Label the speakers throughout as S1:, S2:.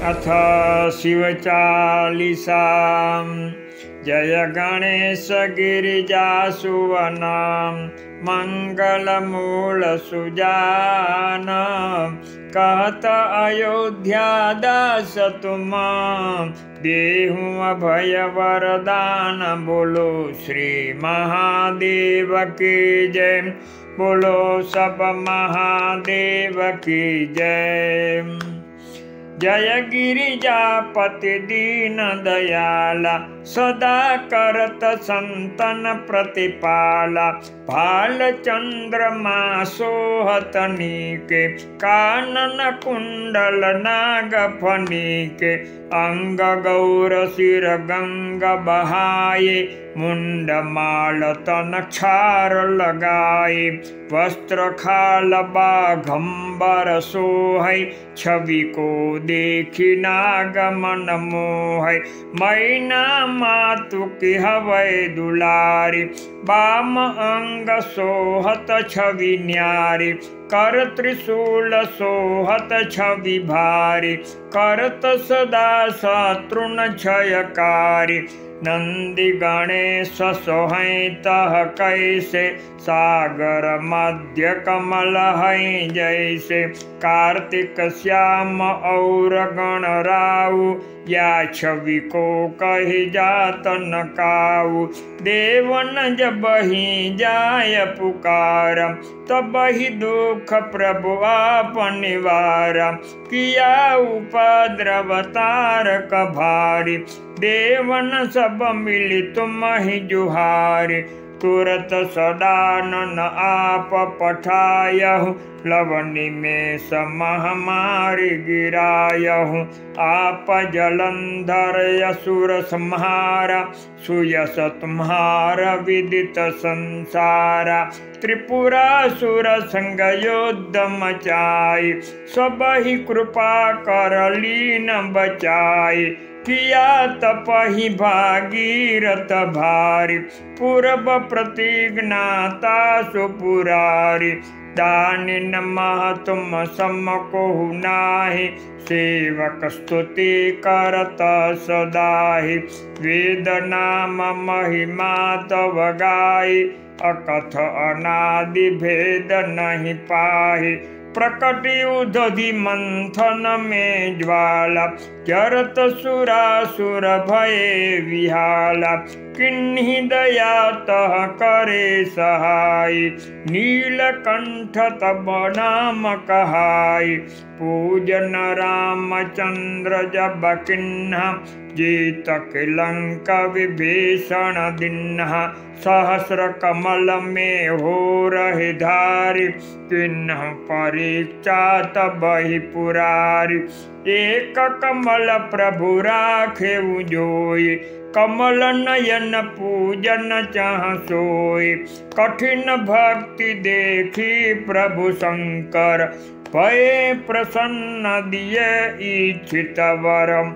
S1: अथ शिवचालीसा। जय गणेश गिरिजासुवन मंगलमूल सुजान। कहत अयोध्या दास तुम देहु अभय वरदान। बोलो श्री महादेव की जय, बोलो सब महादेव की जय। जय गिरिजापति दीन दयाला, सदा करत संतन प्रतिपाला। भाल चंद्रमा सोहत नीके, कानन कुंडल नाग फनीके। अंग गौर सिर गंग बहाये, मुंड माल तन क्षार लगाए। वस्त्र खाल बाघंबर सोहै, छवि को देखी नाग मन मोहै। मैना मातु की हवै दुलारी, बाम अंग सोहत छवि न्यारी। कर त्रिशूल सोहत छवि भारी, करत सदा शत्रुन क्षयकारी। नंदी गणेश सोहै तह कैसे, सागर मध्य कमल है जैसे। कार्तिक श्याम और गणराऊ, या छवि को कही जात न काऊ। देवन जब ही जाय पुकार, तब ही दुख प्रभु आप निवारा। किया उपद्रव तारक भारी, देवन सब मिली तुम ही जुहारी। तुरत सदानन आप पठायहु, लवनी में समहमारी गिरायहु। आप जलंधर असुर संहारा, सुयस तुम्हारा विदित संसारा। त्रिपुरासुर संग युद्ध मचाई, सब ही कृपा कर लीन बचाई। किया तप ही भागीरथ भारी, पूर्व प्रतिज्ञाता सुपुरारी। दानिन मह तुम सम कोहु नाहि, सेवक स्तुति करत सदाहि। वेद नाम महिमा तव गाई, अकथ अनादि भेद नहीं पाहि। प्रकट युधि मंथन में ज्वाला, जरत सुरासुर भये विहाला। किन्हि दया तह करे सहाय, नीलकंठ तब नाम कहाय। पूजन रामचंद्र जब किन्हा, जीत लंक विभीषण दिन्हा। सहस्र कमल में हो रहे धारी, किन्ह परीक्षा तब ही पुरारी। एक कमल प्रभु राखे जोई, कमल नयन पूजन चाह सोई। कठिन भक्ति देखी प्रभु शंकर, भये प्रसन्न दिए इच्छित वरम।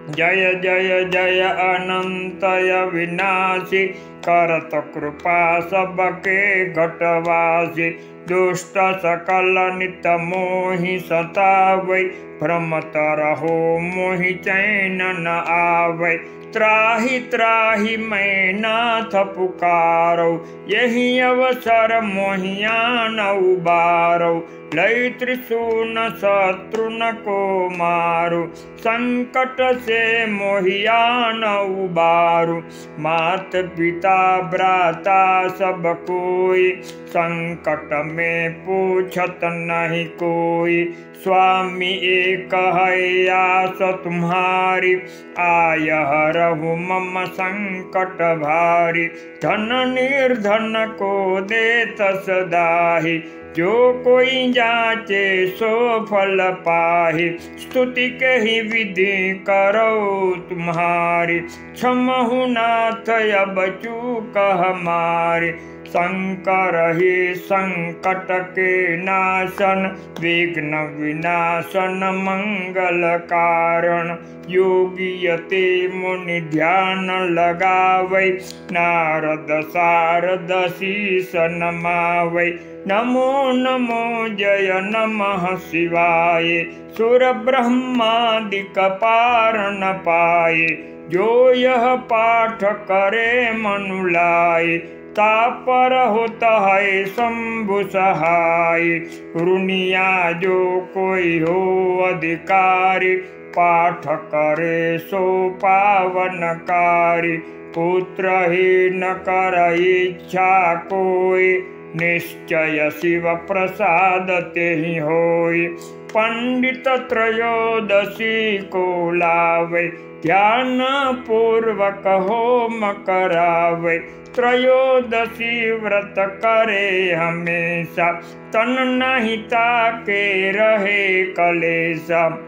S1: जय जय जय अनंत अविनाशी, करत कृपा सबके घटवासी। दुष्ट सकल नित मोहि सतावै, भ्रमत रहो मोहि चैन न आवै। त्राहि त्राहि मैं नाथ पुकारौ, यही अवसर मोहियान उबारौ। लय त्रिशून शत्रुन को मारो, संकट से मोहियान उबारो। मात पिता भ्राता सब कोई, संकट में पूछत नहीं कोई। स्वामी एक है आस तुम्हारी, आय हरहु मम संकट भारी। धन निर्धन को देत सदाहि, जो कोई जाचे सो फल पाहि। स्तुति कही विधि करो तुम्हारी, क्षमहु नाथ अब चूक हमारी। शंकर ही संकट के नाशन, विघ्न विनाशन मंगल कारण। योगी यति मुनि ध्यान लगावै, नारद सारद शीस नमावै। नमो नमो जय नमः शिवाय, सुर ब्रह्मादिक पार न पाए। जो यह पाठ करे मनु लाए, तापर होता है शंभु सहाय। रुनिया जो कोई हो अधिकारी, पाठ करे सो पावनकारी। पुत्रहीन कर इच्छा कोई, निश्चय शिव प्रसाद तेहि होय। पंडित त्रयोदशी को लावे, ध्यान पूर्वक होम करावे। त्रयोदशी व्रत करे हमेशा, तन नहीं ताके रहे कलेशा।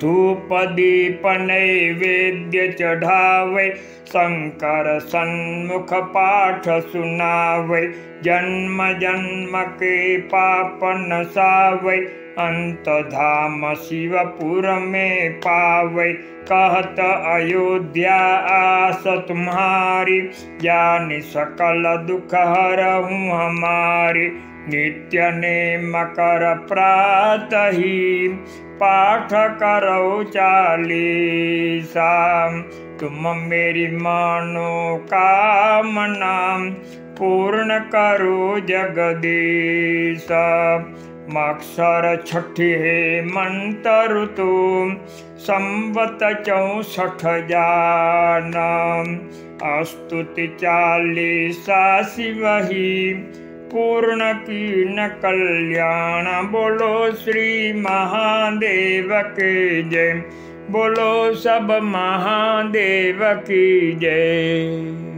S1: धूप दीप नैवेद्य चढ़ावे, शंकर सन्मुख पाठ सुनावे। जन्म जन्म के पाप नसावे, अंत धाम शिवपुर में पावे। कहत अयोध्या आस तुम्हारी, जानि सकल दुख हरहूँ हमारी। नित्य नेम कर प्रातहि, पाठ करो चालीसा। तुम मेरी मनोकामना, पूर्ण करो जगदीश। मक्षर छठी हेमंत ऋतु, संवत 64 जान। स्तुति 40 शिवहि, पूर्ण कीन कल्याण। बोलो श्री महादेव की जय, बोलो सब महादेव की जय।